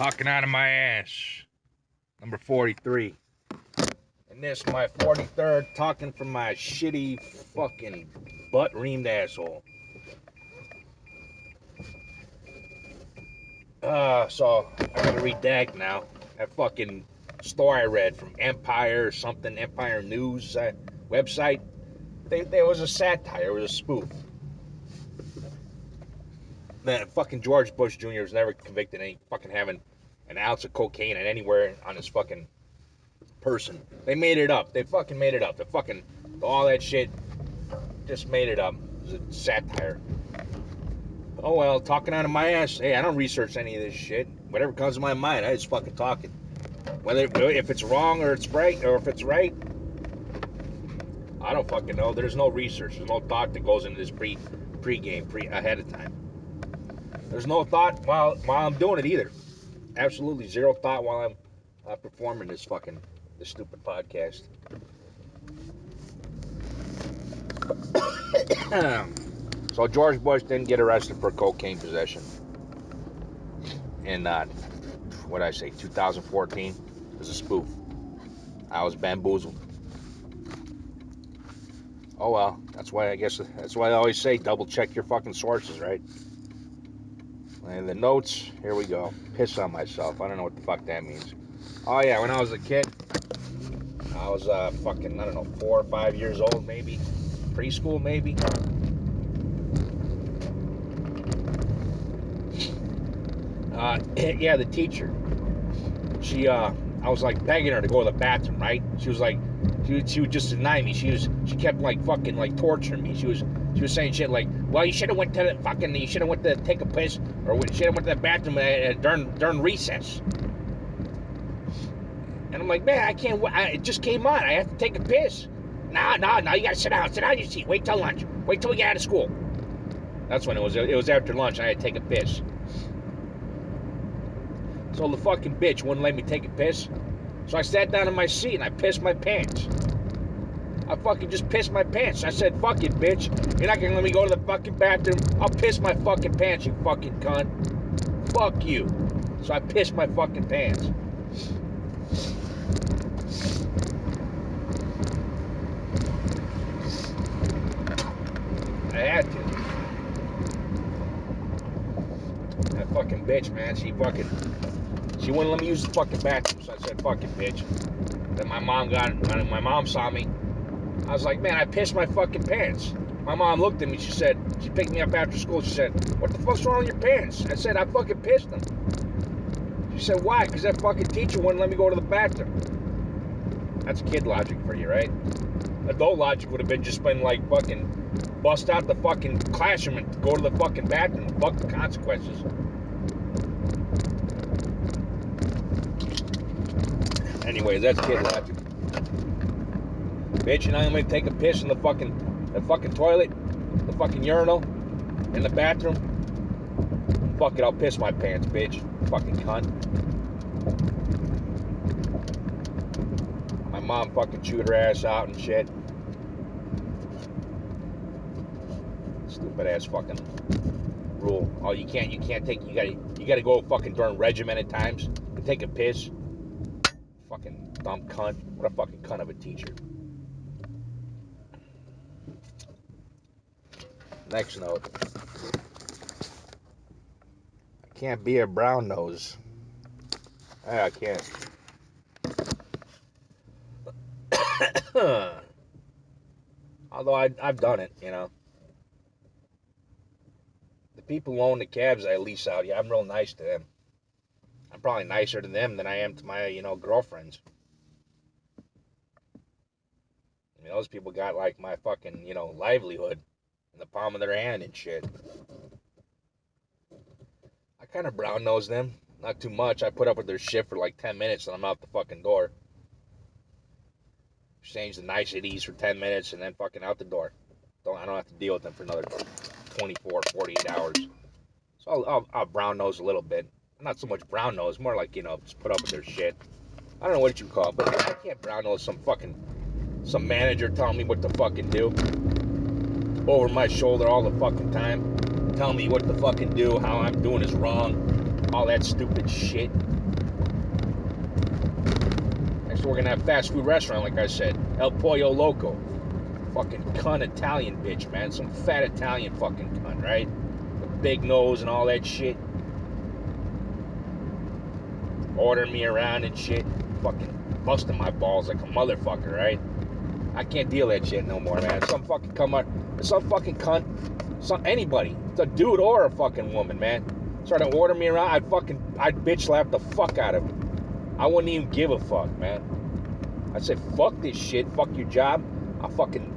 Talking out of my ass. Number 43. And this, my 43rd, talking from my shitty fucking butt-reamed asshole. So I gotta redact now. That fucking story I read from Empire or something, Empire News website. There was a satire, it was a spoof. That fucking George Bush Jr. was never convicted of any fucking having an ounce of cocaine and anywhere on his fucking person. They made it up. They fucking made it up. The fucking all that shit just made it up. It was a satire. Oh well, talking out of my ass. Hey, I don't research any of this shit. Whatever comes to my mind, I just fucking talking. Whether if it's wrong or it's right or if it's right, I don't fucking know. There's no research. There's no thought that goes into this pre-game ahead of time. There's no thought while I'm doing it either. Absolutely zero thought while I'm performing this stupid podcast. So George Bush didn't get arrested for cocaine possession in what I say 2014. It was a spoof. I was bamboozled. Oh well, that's why I always say double check your fucking sources, right? And the notes, here we go. Piss on myself. I don't know what the fuck that means. Oh yeah, when I was a kid, I was fucking, I don't know, 4 or 5 years old maybe. Preschool maybe. Yeah, the teacher. I was like begging her to go to the bathroom, right? She was like, she would just deny me. She kept like fucking like torturing me. She was saying shit like, well, you should have went to take a piss, or you should have went to the bathroom during recess. And I'm like, man, I can't. It just came on. I have to take a piss. No, you gotta sit down. Sit down in your seat. Wait till lunch. Wait till we get out of school. That's when it was. It was after lunch. I had to take a piss. So the fucking bitch wouldn't let me take a piss. So I sat down in my seat and I pissed my pants. I fucking just pissed my pants. I said, fuck it, bitch. You're not gonna let me go to the fucking bathroom. I'll piss my fucking pants, you fucking cunt. Fuck you. So I pissed my fucking pants. I had to. That fucking bitch, man. She wouldn't let me use the fucking bathroom, so I said, fuck it, bitch. Then my mom saw me. I was like, man, I pissed my fucking pants. My mom looked at me, she picked me up after school, she said, what the fuck's wrong with your pants? I said, I fucking pissed them. She said, why? Because that fucking teacher wouldn't let me go to the bathroom. That's kid logic for you, right? Adult logic would have been like fucking bust out the fucking classroom and go to the fucking bathroom. Fuck the consequences. Anyways, that's kid logic. Bitch, you're not gonna take a piss in the fucking toilet, the fucking urinal, in the bathroom? Fuck it, I'll piss my pants, bitch. Fucking cunt. My mom fucking chewed her ass out and shit. Stupid ass fucking rule. Oh, you gotta go fucking during regimented times to take a piss. Fucking dumb cunt. What a fucking cunt of a teacher. Next note. I can't be a brown nose. I can't. Although I've done it, you know. The people who own the cabs I lease out, yeah, I'm real nice to them. I'm probably nicer to them than I am to my, girlfriends. I mean, those people got like my fucking, livelihood in the palm of their hand and shit. I kind of brown nose them. Not too much. I put up with their shit for like 10 minutes and I'm out the fucking door. Exchange the niceties for 10 minutes and then fucking out the door. I don't have to deal with them for another 24, 48 hours. So I'll brown nose a little bit. Not so much brown nose, more like, just put up with their shit. I don't know what you call it, but I can't brown nose some manager telling me what to fucking do. Over my shoulder all the fucking time. Telling me what to fucking do, how I'm doing is wrong. all that stupid shit. Next we're gonna have fast food restaurant, like I said, El Pollo Loco. Fucking cunt Italian bitch, man. Some fat Italian fucking cunt, right? With big nose and all that shit. Ordering me around and shit. Fucking busting my balls like a motherfucker, right? I can't deal that shit no more, man. Some fucking cunt, anybody, it's a dude or a fucking woman, man, started to order me around, I'd bitch slap the fuck out of him. I wouldn't even give a fuck, man. I'd say, fuck this shit, fuck your job. I'd fucking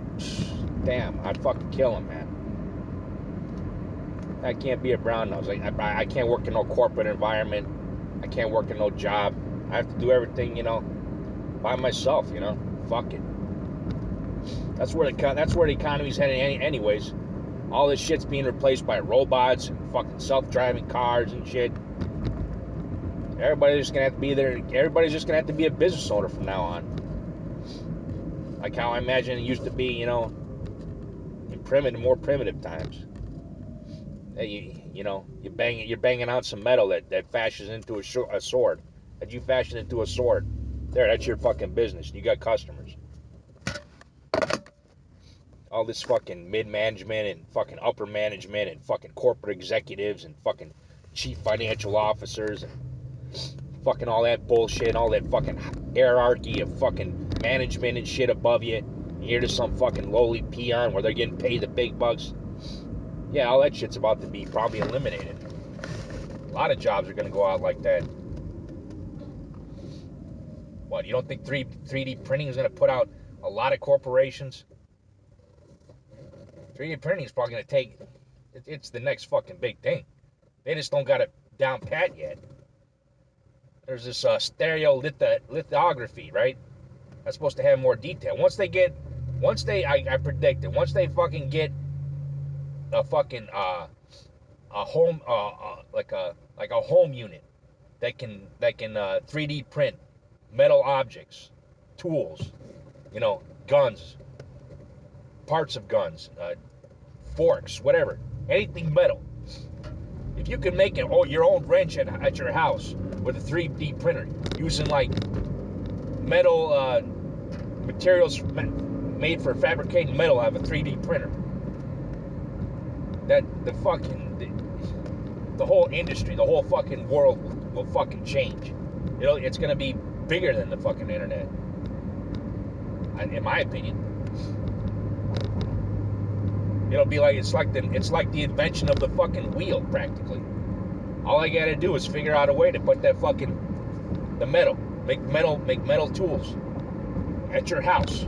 kill him, man. I can't be a brown nose. I can't work in no corporate environment. I can't work in no job. I have to do everything, by myself, fuck it. That's where the economy's heading anyways. All this shit's being replaced by robots and fucking self-driving cars and shit. Everybody's just gonna have to be a business owner from now on. Like how I imagine it used to be, in more primitive times. You're banging out some metal that fashions into a sword. That you fashion into a sword. There, that's your fucking business. You got customers. All this fucking mid-management and fucking upper management and fucking corporate executives and fucking chief financial officers and fucking all that bullshit, all that fucking hierarchy of fucking management and shit above you. You're just some fucking lowly peon where they're getting paid the big bucks. Yeah, all that shit's about to be probably eliminated. A lot of jobs are going to go out like that. What, you don't think 3D printing is going to put out a lot of corporations? 3D printing is probably going to take, it's the next fucking big thing. They just don't got it down pat yet. There's this stereo lithography, right? That's supposed to have more detail. I predict it, once they fucking get a fucking, a home, like a home unit that can 3D print metal objects, tools, guns, parts of guns, forks, whatever, anything metal. If you can make your own wrench at your house with a 3D printer using like metal materials made for fabricating metal out of a 3D printer, that the whole industry, the whole fucking world will fucking change. It's gonna be bigger than the fucking internet, in my opinion. It'll be like it's like the invention of the fucking wheel, practically. All I gotta do is figure out a way to put that make metal tools at your house.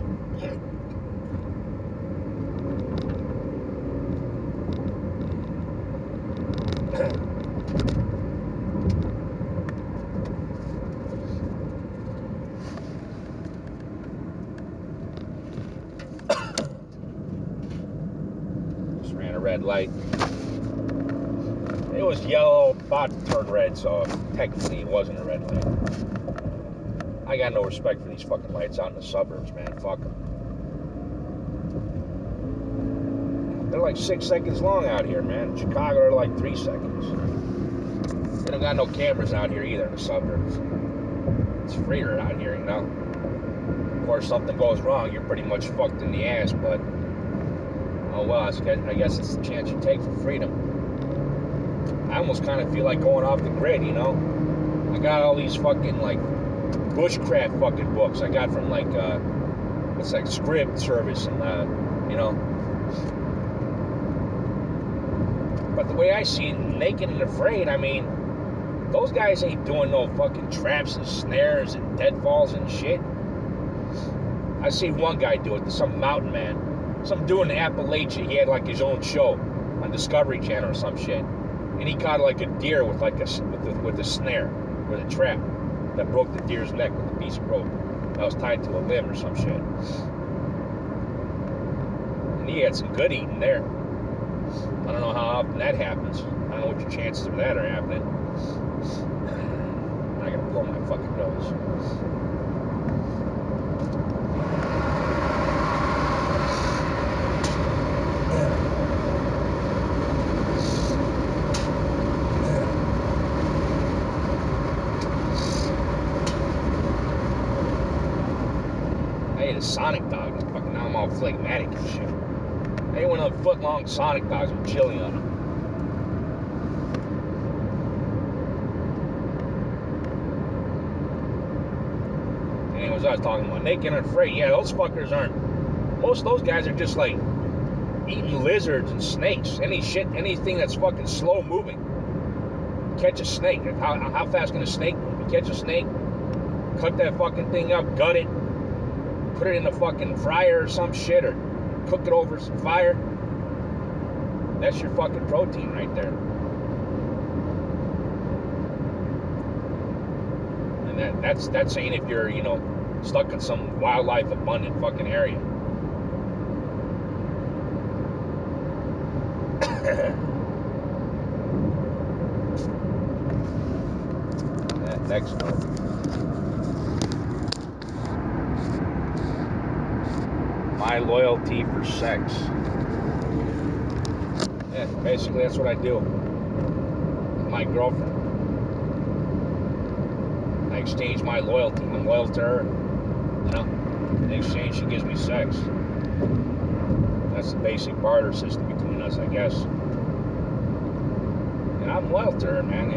Red light. It was yellow, about to turn red, so technically it wasn't a red light. I got no respect for these fucking lights out in the suburbs, man. Fuck them. They're like 6 seconds long out here, man. In Chicago, they're like 3 seconds. They don't got no cameras out here either in the suburbs. It's freer out here, Of course, something goes wrong, you're pretty much fucked in the ass, but oh well, I guess it's the chance you take for freedom. I almost kind of feel like going off the grid, I got all these fucking like bushcraft fucking books I got from like it's like Scribd service and But the way I see it, Naked and Afraid, I mean, those guys ain't doing no fucking traps and snares and deadfalls and shit. I seen one guy do it, some mountain man. Some dude in Appalachia, he had like his own show on Discovery Channel or some shit, and he caught like a deer with like a snare, with a trap that broke the deer's neck with a piece of rope that was tied to a limb or some shit. And he had some good eating there. I don't know how often that happens. I don't know what your chances of that are happening. I gotta blow my fucking nose. Sonic dogs. Fucking now I'm all phlegmatic and shit. I ate one of the foot-long Sonic dogs with chili on them. Anyways, I was talking about naked and afraid. Yeah, those fuckers aren't. Most of those guys are just like eating lizards and snakes. Anything that's fucking slow moving. Catch a snake. How fast can a snake move? You catch a snake, cut that fucking thing up, gut it, put it in a fucking fryer or some shit, or cook it over some fire. That's your fucking protein right there. And that's saying if you're, stuck in some wildlife abundant fucking area. Next one. My loyalty for sex. Yeah, basically that's what I do. My girlfriend. I exchange my loyalty. I'm loyal to her. In exchange, she gives me sex. That's the basic barter system between us, I guess. And I'm loyal to her, man,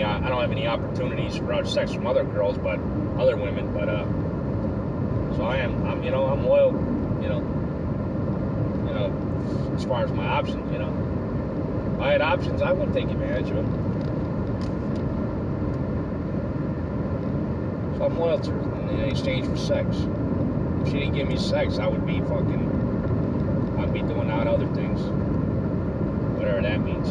I don't have any opportunities for sex from other girls, but other women. But so I'm loyal. As far as my options, If I had options, I wouldn't take advantage of it. So I'm loyal to her in exchange for sex. If she didn't give me sex, I'd be doing out other things, whatever that means.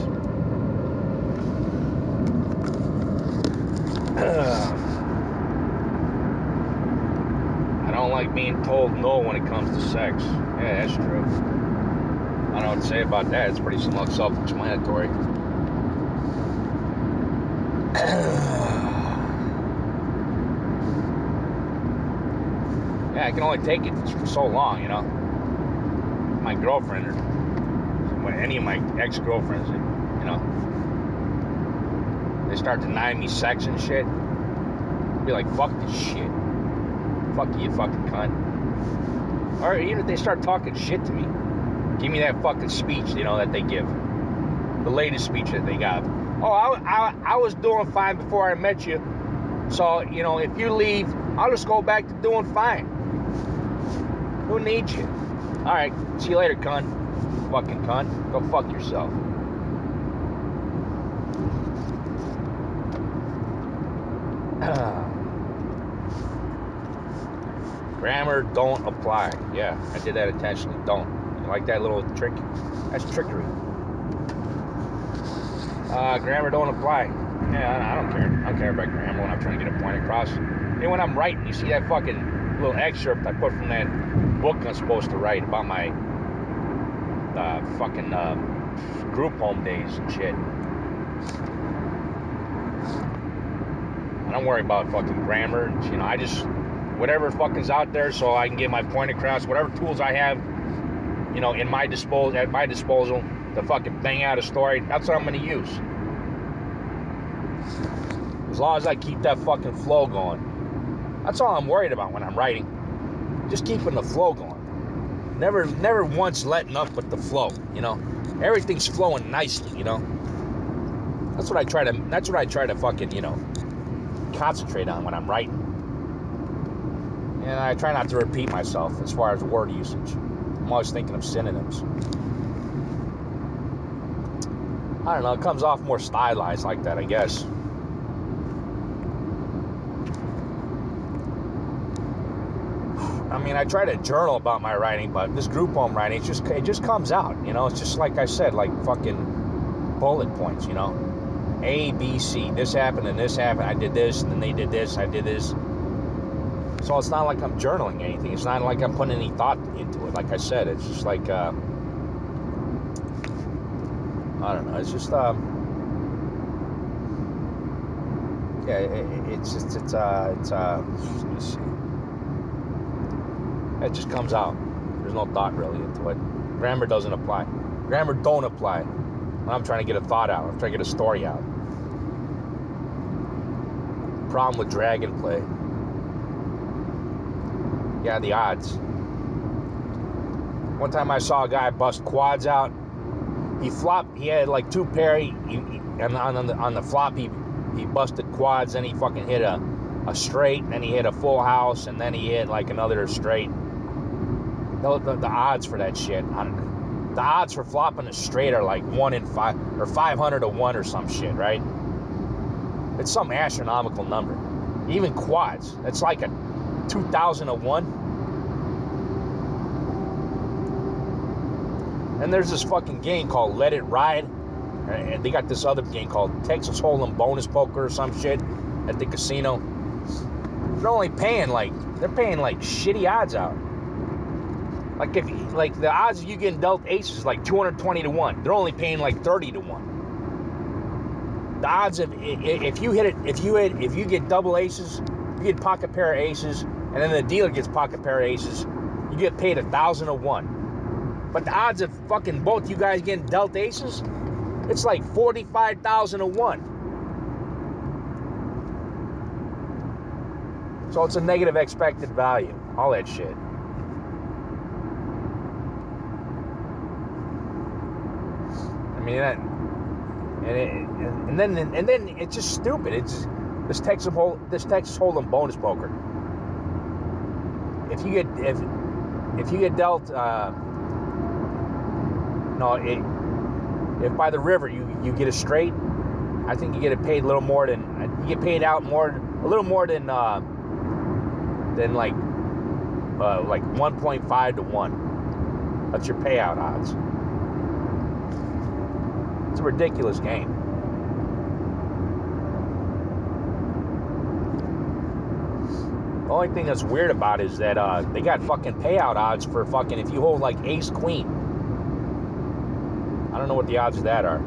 I don't like being told no when it comes to sex. Yeah, that's true. I don't know what to say about that. It's pretty self-explanatory. Yeah, I can only take it for so long, My girlfriend, or any of my ex-girlfriends, they start denying me sex and shit. I'd be like, fuck this shit. Fuck you fucking cunt. Or even if they start talking shit to me, give me that fucking speech, that they give. The latest speech that they got. Oh, I was doing fine before I met you. So, if you leave, I'll just go back to doing fine. Who needs you? Alright, see you later, cunt. Fucking cunt. Go fuck yourself. Grammar don't apply. Yeah, I did that intentionally. Don't. You like that little trick? That's trickery. Grammar don't apply. Yeah, I don't care. I don't care about grammar when I'm trying to get a point across. And when I'm writing, you see that fucking little excerpt I put from that book I'm supposed to write about my fucking group home days and shit. I don't worry about fucking grammar. I just, whatever fucking's out there so I can get my point across, whatever tools I have, at my disposal to fucking bang out a story, that's what I'm going to use. As long as I keep that fucking flow going. That's all I'm worried about when I'm writing. Just keeping the flow going. Never once letting up with the flow, Everything's flowing nicely, That's what I try to fucking, concentrate on when I'm writing. And I try not to repeat myself as far as word usage. I'm always thinking of synonyms. I don't know, it comes off more stylized like that, I guess. I try to journal about my writing, but this group home writing, it just comes out, It's just like I said, like fucking bullet points, A, B, C. This happened and this happened. I did this and then they did this. I did this. So it's not like I'm journaling anything. It's not like I'm putting any thought into it. Like I said, it's just like I don't know. It's just let me see. It just comes out. There's no thought really into it. Grammar doesn't apply. Grammar don't apply. I'm trying to get a thought out. I'm trying to get a story out. Problem with Dragon Play. Yeah, the odds. One time I saw a guy bust quads out. He flopped. He had like two pair. And on the flop, he busted quads. Then he fucking hit a straight. Then he hit a full house. And then he hit like another straight. The odds for that shit. The odds for flopping a straight are like 1 in 5 or 500 to 1 or some shit, right? It's some astronomical number. Even quads. It's like a 2,000 to 1. And there's this fucking game called Let It Ride. And they got this other game called Texas Hold'em Bonus Poker or some shit at the casino. They're paying like shitty odds out. Like the odds of you getting dealt aces is like 220 to 1. They're only paying like 30 to 1. The odds of if you get double aces, you get pocket pair of aces, and then the dealer gets pocket pair of aces, you get paid 1,000 to 1. But the odds of fucking both you guys getting dealt aces, it's like 45,000 to 1. So it's a negative expected value. All that shit. I mean, and then it's just stupid. It's this Texas Hold'em bonus poker. If you get dealt, if by the river you get a straight, I think you get it paid a little more than you get paid out a little more than like 1.5 to 1. That's your payout odds. It's a ridiculous game. The only thing that's weird about it is that they got fucking payout odds for fucking if you hold like ace queen. I don't know what the odds of that are.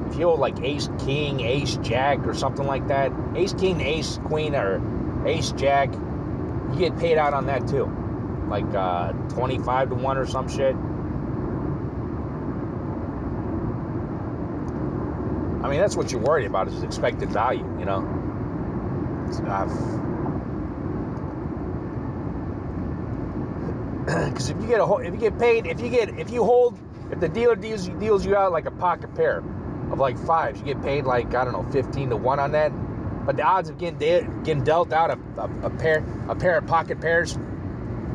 If you hold like ace king, ace jack, or something like that, ace king, ace queen, or ace jack, you get paid out on that too, like 25 to 1 or some shit. I mean, that's what you're worried about is expected value, you know. Because if the dealer deals you out like a pocket pair of like fives, you get paid like, I don't know, 15 to 1 on that. But the odds of getting dealt out a pair of pocket pairs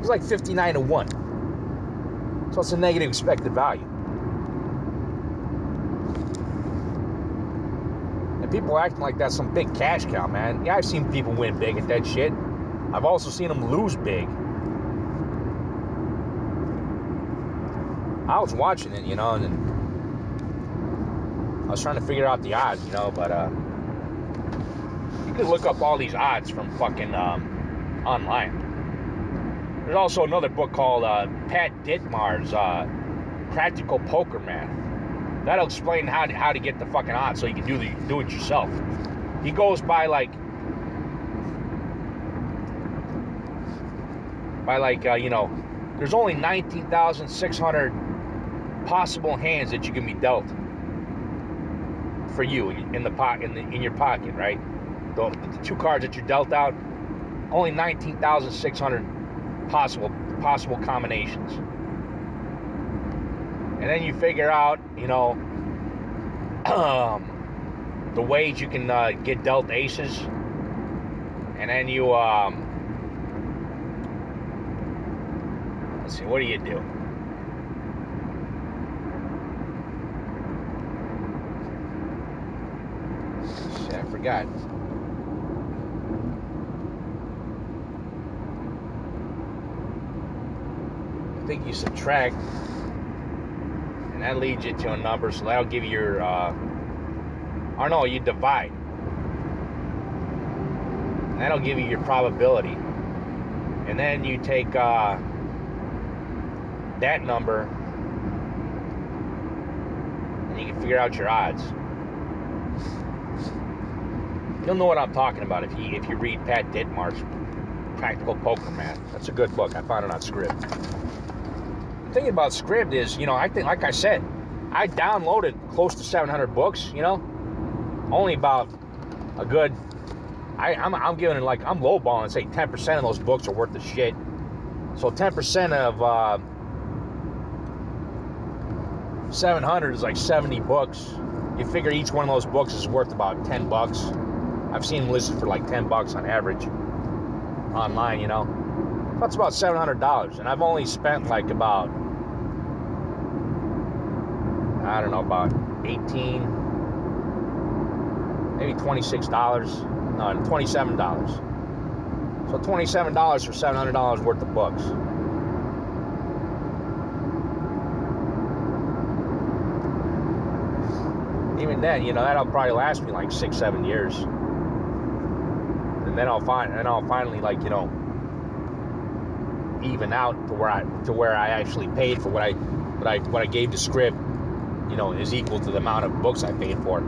is like 59 to 1. So it's a negative expected value. And people acting like that's some big cash cow, man. Yeah, I've seen people win big at that shit. I've also seen them lose big. I was watching it, you know, and I was trying to figure out the odds, you know, but you can look up all these odds from fucking online. There's also another book called Pat Dittmar's Practical Poker Math. That'll explain how to get the fucking odds so you can do it yourself. He goes by like you know, there's only 19,600 possible hands that you can be dealt for you in your pocket, right? The two cards that you're dealt out, only 19,600 possible combinations. And then you figure out, you know, the ways you can get dealt aces, and then you let's see, what do you do? Shit, I forgot. I think you subtract, and that leads you to a number, so that'll give you your, or no, you divide. And that'll give you your probability. And then you take that number, and you can figure out your odds. You'll know what I'm talking about if you read Pat Dittmar's Practical Poker Math. That's a good book. I found it on Scribd. The thing about Scribd is, you know, I think, like I said, I downloaded close to 700 books, you know? Only about a good, I'm giving it like, I'm lowballing and say 10% of those books are worth the shit. So 10% of 700 is like 70 books. You figure each one of those books is worth about 10 bucks. I've seen them listed for like 10 bucks on average online, you know. That's about $700. And I've only spent like about, I don't know, about 18, maybe $26. No, $27. So $27 for $700 worth of books. Even then, you know, that'll probably last me like 6-7 years. And then I'll finally, like, you know, even out to where I actually paid for what I gave to Scrib, you know, is equal to the amount of books I paid for.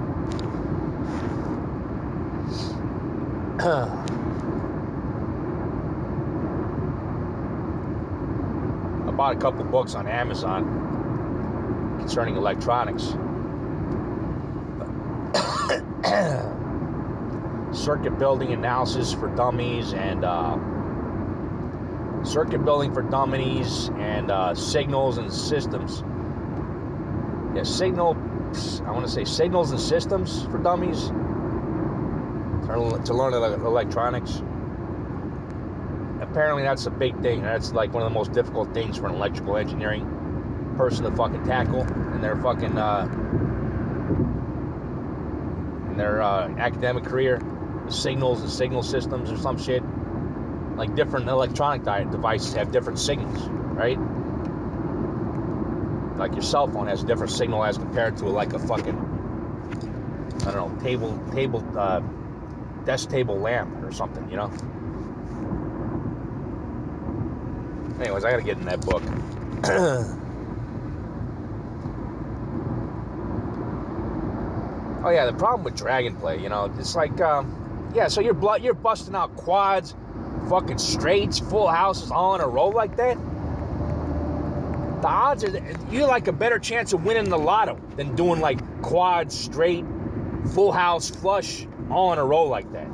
I bought a couple books on Amazon concerning electronics. Circuit building analysis for dummies and circuit building for dummies and signals and systems. Yeah, I want to say signals and systems for dummies to learn electronics. Apparently that's a big thing. That's like one of the most difficult things for an electrical engineering person to fucking tackle in their fucking academic career. Signals and signal systems or some shit. Like different electronic devices have different signals, right? Like your cell phone has a different signal as compared to like a fucking, I don't know, desk table lamp or something, you know? Anyways, I gotta get in that book. Oh yeah, the problem with Dragonplay, you know, it's like, yeah, so you're busting out quads, fucking straights, full houses all in a row like that. The odds are that you like a better chance of winning the lotto than doing like quad, straight, full house, flush, all in a row like that.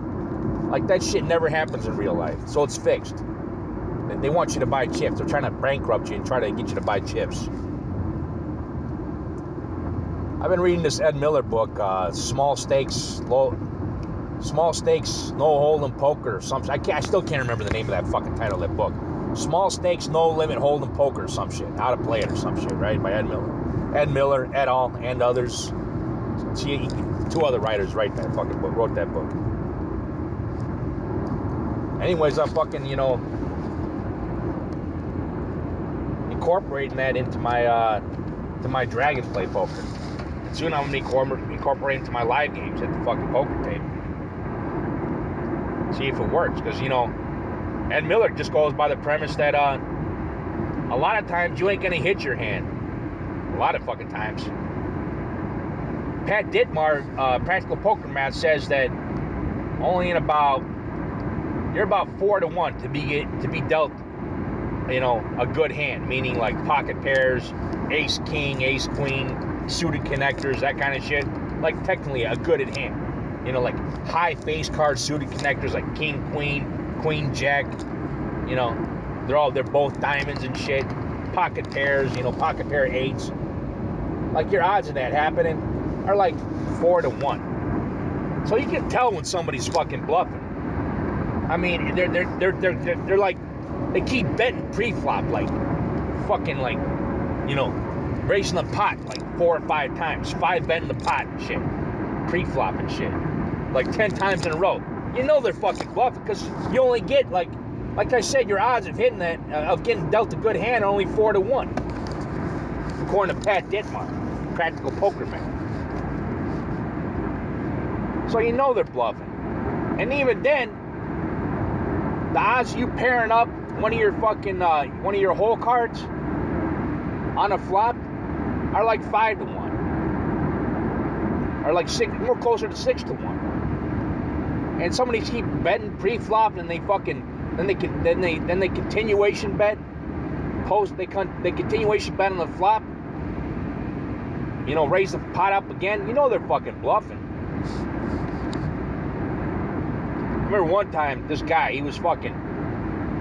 Like that shit never happens in real life, so it's fixed. They want you to buy chips. They're trying to bankrupt you and try to get you to buy chips. I've been reading this Ed Miller book, Small Stakes, No Hold'em Poker or something. I still can't remember the name of that fucking title of that book. Small Stakes, No Limit Hold'em Poker or some shit. How to Play It or some shit, right? By Ed Miller. Ed Miller, et al., and others. Two other writers wrote that book. Anyways, I'm fucking, you know, incorporating that into my Dragonplay poker. And soon I'm gonna incorporate into my live games at the fucking poker table. See if it works, because you know, Ed Miller just goes by the premise that a lot of times you ain't gonna hit your hand. A lot of fucking times. Pat Dittmar, Practical Poker Math, says that only you're about 4-1 to be dealt, you know, a good hand, meaning like pocket pairs, ace king, ace queen, suited connectors, that kind of shit. Like technically a good hand, you know, like high face card suited connectors like king, queen, jack, you know, they're both diamonds and shit. Pocket pairs, you know, pocket pair eights. Like your odds of that happening are like 4-1. So you can tell when somebody's fucking bluffing. I mean, they're like, they keep betting pre-flop, like fucking, like, you know, raising the pot like 4 or 5 times, 5 betting the pot and shit, pre-flop and shit, like 10 times in a row. You know they're fucking bluffing, because you only get like I said, your odds of hitting that, of getting dealt a good hand, are only 4-1, according to Pat Dittmar, Practical Poker Man. So you know they're bluffing, and even then, the odds of you pairing up one of your hole cards on a flop are like 5-1, or like 6, more closer to 6-1. And somebody keep betting pre-flop, and they continuation bet, they continuation bet on the flop. you know, raise the pot up again, you know they're fucking bluffing. I remember one time, this guy, he was fucking,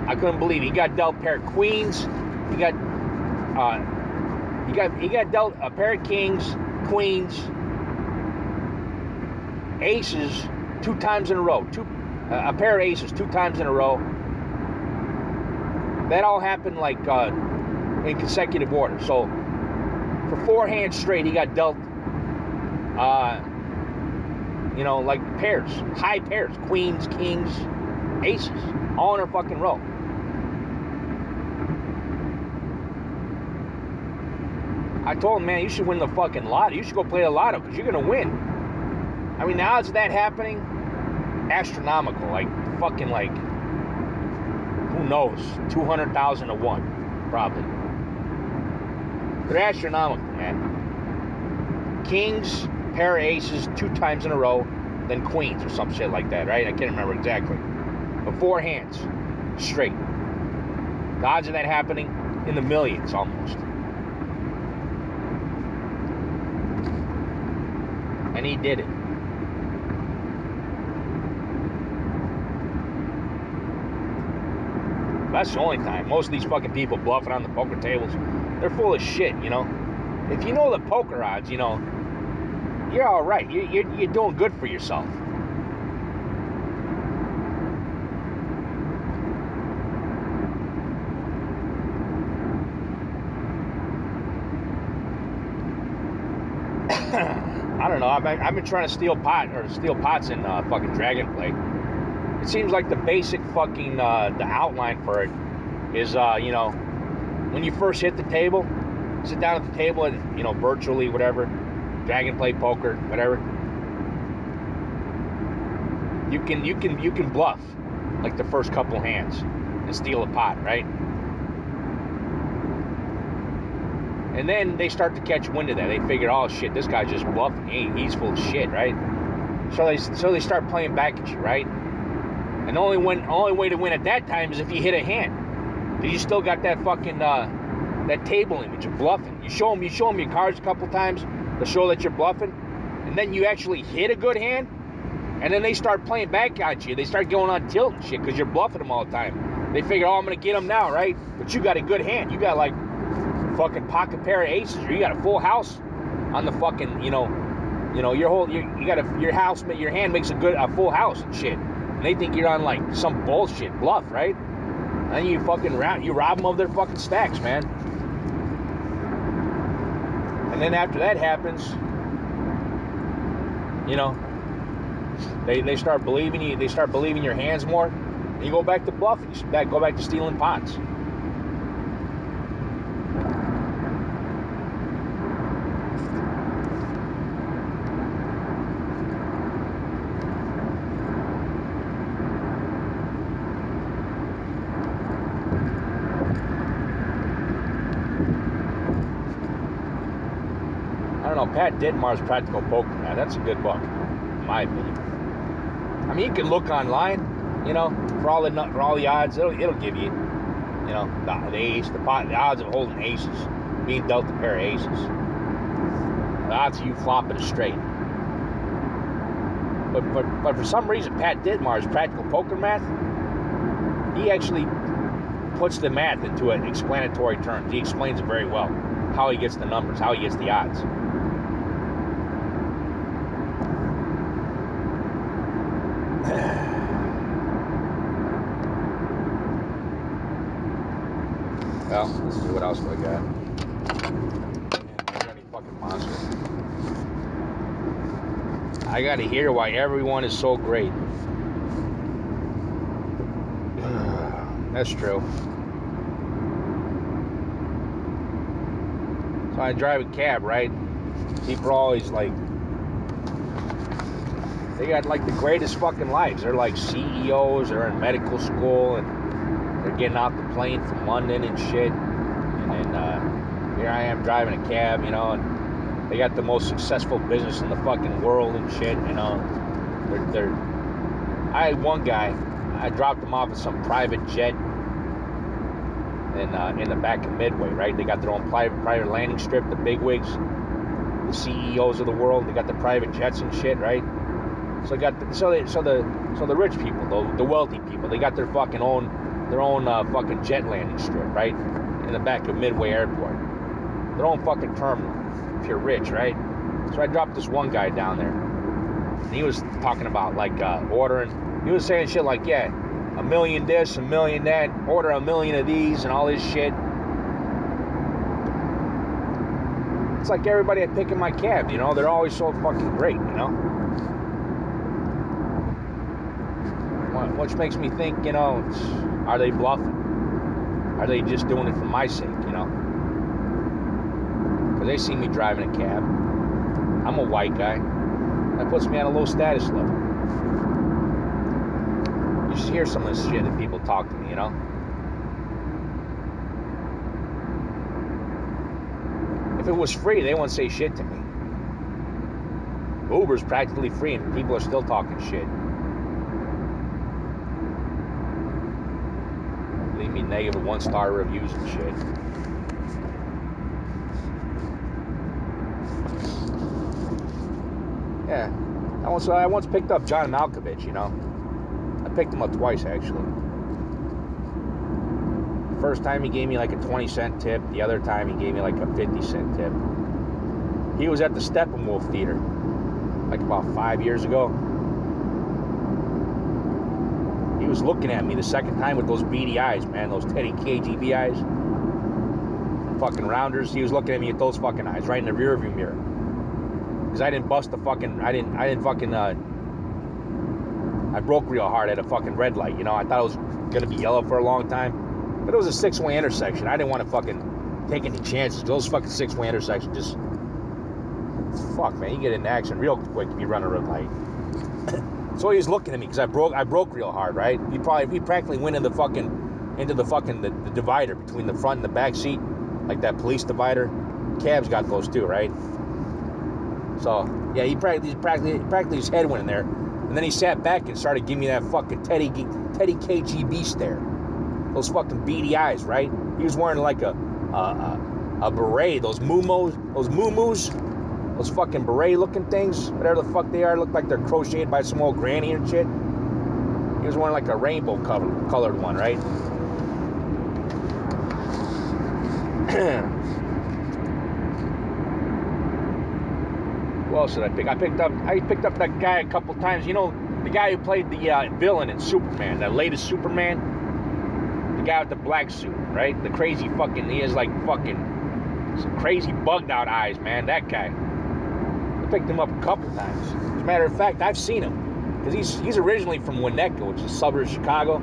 I couldn't believe it. He got dealt a pair of queens. He got dealt a pair of kings, queens, aces 2 times in a row. A pair of aces 2 times in a row. That all happened like in consecutive order. So for 4 hands straight, he got dealt, you know, like pairs, high pairs, queens, kings, aces, all in a fucking row. I told him, man, you should win the fucking lotto. You should go play the lotto because you're going to win. I mean, the odds of that happening, astronomical. Like, fucking like, who knows? 200,000 to 1, probably. They're astronomical, man. Kings, pair of aces 2 times in a row, then queens or some shit like that, right? I can't remember exactly. But 4 hands, straight. The odds of that happening in the millions almost. And he did it. That's the only time. Most of these fucking people bluffing on the poker tables, they're full of shit, you know. If you know the poker odds, you know, you're all right. You're doing good for yourself. I don't know. I've been trying to steal pots in fucking Dragonplay. It seems like the basic fucking the outline for it is you know, when you first hit the table, sit down at the table and, you know, virtually whatever, Dragonplay, poker, whatever. You can bluff like the first couple hands and steal a pot, right? And then they start to catch wind of that. They figure, oh shit, this guy's just bluffing. He's full of shit, right? So they start playing back at you, right? And the only way to win at that time is if you hit a hand. Because you still got that fucking that table image of bluffing. You show them your cards a couple times to show that you're bluffing, and then you actually hit a good hand, and then they start playing back at you. They start going on tilt and shit because you're bluffing them all the time. They figure, oh, I'm gonna get them now, right? But you got a good hand. You got like fucking pocket pair of aces, or you got a full house on the fucking, you know your hand makes a full house and shit. And they think you're on like some bullshit bluff, right? And then you fucking rob them of their fucking stacks, man. And then after that happens, you know, they start believing you. They start believing your hands more. And you go back to bluffing. You go back to stealing pots. I don't know, Pat Dittmar's Practical Poker, man, that's a good book, in my opinion. I mean, you can look online, you know, for all the odds, it'll give you, you know, the ace, the odds of holding aces, being dealt a pair of aces, the odds of you flopping a straight. But for some reason, Pat Dittmar's Practical Poker Math, he actually puts the math into an explanatory terms. He explains it very well, how he gets the numbers, how he gets the odds. Well, let's see, what else do I got? Man, any fucking monster. I gotta hear why everyone is so great. That's true. So I drive a cab, right? People are always like, they got like the greatest fucking lives. They're like CEOs, they're in medical school, and they're getting off the plane from London and shit. And then here I am driving a cab, you know, and they got the most successful business in the fucking world and shit, you know. I had one guy, I dropped him off at some private jet in the back of Midway, right? They got their own private landing strip, the bigwigs. the CEOs of the world. They got the private jets and shit, right? So they got the rich people, the wealthy people. They got their own fucking jet landing strip, right, in the back of Midway Airport. Their own fucking terminal. If you're rich, right? So I dropped this one guy down there, and he was talking about like ordering. He was saying shit like, yeah, 1 million this, 1 million that, order 1 million of these, and all this shit. It's like everybody I pick in my cab, you know, they're always so fucking great, you know. Which makes me think, you know, are they bluffing? Are they just doing it for my sake, you know? Because they see me driving a cab. I'm a white guy. That puts me on a low status level. You just hear some of this shit that people talk to me, you know? If it was free, they wouldn't say shit to me. Uber's practically free and people are still talking shit. Leave me negative 1-star reviews and shit. Yeah. I once picked up John Malkovich, you know. I picked him up twice, actually. First time he gave me like a 20-cent tip. The other time he gave me like a 50-cent tip. He was at the Steppenwolf Theater like about 5 years ago. He was looking at me the second time with those beady eyes, man. Those Teddy KGB eyes. Fucking rounders. He was looking at me with those fucking eyes right in the rearview mirror. Because I didn't bust the fucking... I broke real hard at a fucking red light, you know. I thought it was going to be yellow for a long time. But it was a 6-way intersection. I didn't want to fucking take any chances. Those fucking 6-way intersections just... Fuck, man. You get in action real quick if you run a red light. So he was looking at me because I broke real hard, right? He practically went into the divider between the front and the back seat, like that police divider. Cabs got those too, right? So yeah, he practically his head went in there, and then he sat back and started giving me that fucking Teddy KGB stare. Those fucking beady eyes, right? He was wearing like a beret, those muumuus. Those fucking beret-looking things, whatever the fuck they are, look like they're crocheted by some old granny and shit. He was wearing like a rainbow-colored one, right? Who else did I pick? I picked up that guy a couple times. You know, the guy who played the villain in Superman, the latest Superman? The guy with the black suit, right? The crazy fucking... He has like fucking... some crazy bugged-out eyes, man. That guy. Picked him up a couple times. As a matter of fact, I've seen him because he's originally from Winnetka, which is a suburb of Chicago.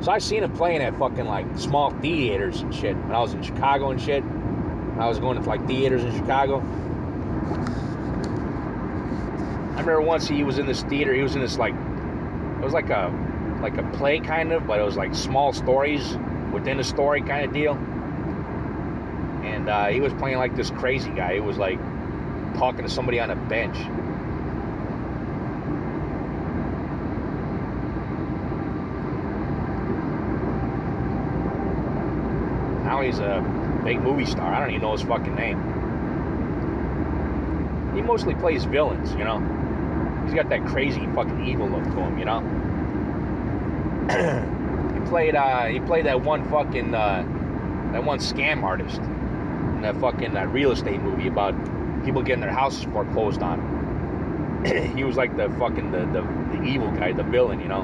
So I've seen him playing at fucking like small theaters and shit when I was in Chicago and shit. When I was going to like theaters in Chicago. I remember once he was in this theater. He was in this like it was like a play kind of, but it was like small stories within a story kind of deal. And he was playing like this crazy guy. He was like talking to somebody on a bench. Now he's a big movie star. I don't even know his fucking name. He mostly plays villains, you know. He's got that crazy fucking evil look to him, you know. He played that one fucking that one scam artist in that fucking real estate movie about people getting their houses foreclosed on. He was like the fucking the evil guy, the villain, you know.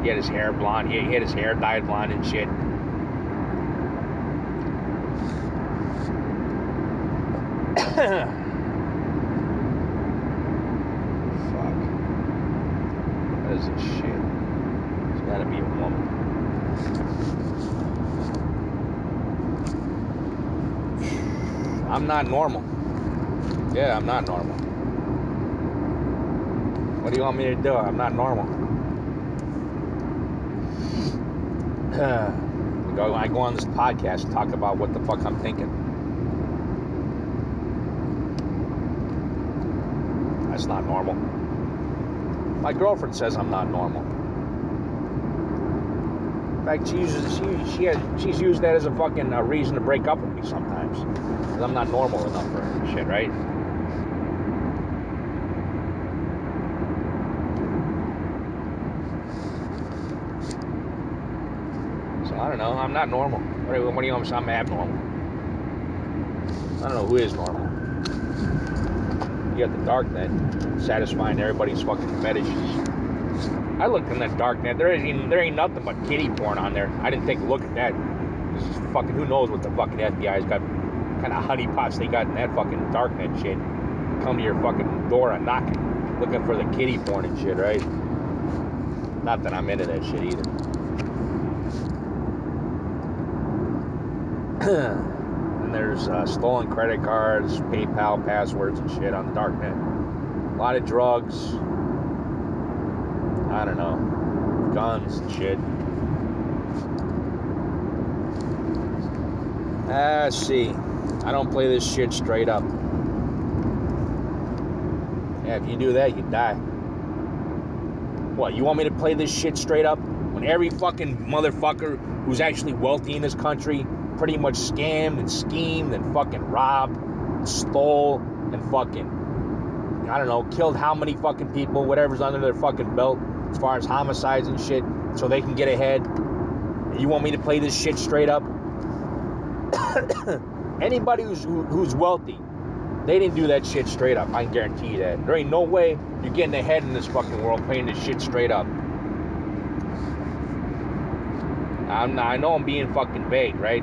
He had his hair blonde. He had his hair dyed blonde and shit. Fuck. What is this shit? It's gotta be a woman. I'm not normal. Yeah, I'm not normal. What do you want me to do? I'm not normal. I go on this podcast and talk about what the fuck I'm thinking. That's not normal. My girlfriend says I'm not normal. fact, she's used that as a fucking reason to break up with me sometimes. Because I'm not normal enough for her and shit, right? So I don't know. I'm not normal. What do you want me to say? I'm abnormal. I don't know who is normal. You got the dark net, satisfying everybody's fucking fetishes. I looked in that dark net. There ain't nothing but kitty porn on there. I didn't take a look at that. This is fucking, who knows what the fucking FBI's got, kind of honeypots they got in that fucking dark net shit. Come to your fucking door and knock, looking for the kitty porn and shit, right? Not that I'm into that shit either. And there's stolen credit cards, PayPal passwords and shit on the dark net. A lot of drugs. I don't know, guns and shit. See, I don't play this shit straight up. Yeah, if you do that, you die. What, you want me to play this shit straight up? When every fucking motherfucker who's actually wealthy in this country pretty much scammed and schemed and fucking robbed, and stole, and fucking, I don't know, killed how many fucking people, whatever's under their fucking belt, as far as homicides and shit, so they can get ahead. You want me to play this shit straight up? Anybody who's wealthy, they didn't do that shit straight up. I can guarantee you that. There ain't no way you're getting ahead in this fucking world playing this shit straight up. I know I'm being fucking vague, right?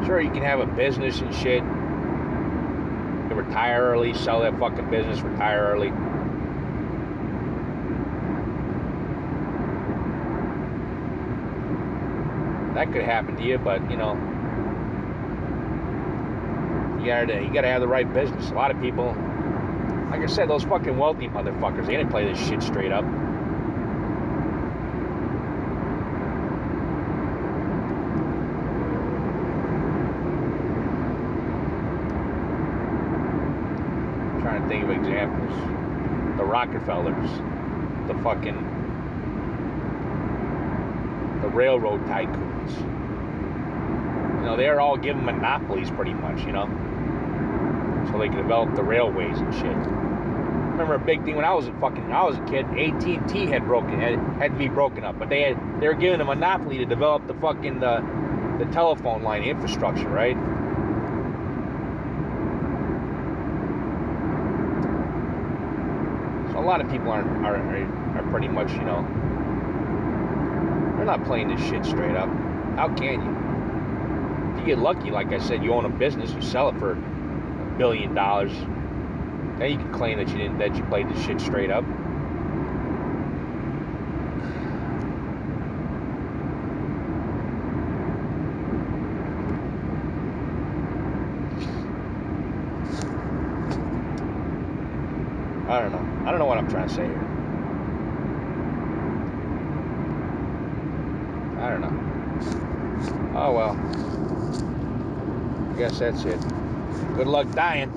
Sure, you can have a business and shit. You can retire early, sell that fucking business, retire early. That could happen to you, but you know, you gotta have the right business. A lot of people, like I said, those fucking wealthy motherfuckers, they didn't play this shit straight up. I'm trying to think of examples. The Rockefellers, the railroad tycoons. You know, they're all given monopolies pretty much, you know, so they can develop the railways and shit. I remember a big thing when I was a kid, AT&T had to be broken up, but they were given a monopoly to develop the fucking the telephone line infrastructure, right? So a lot of people are pretty much, you know, they're not playing this shit straight up. How can you? If you get lucky, like I said, you own a business, you sell it for $1 billion, then you can claim that you played this shit straight up. I don't know. I don't know what I'm trying to say here. I don't know. Oh well. I guess that's it. Good luck dying.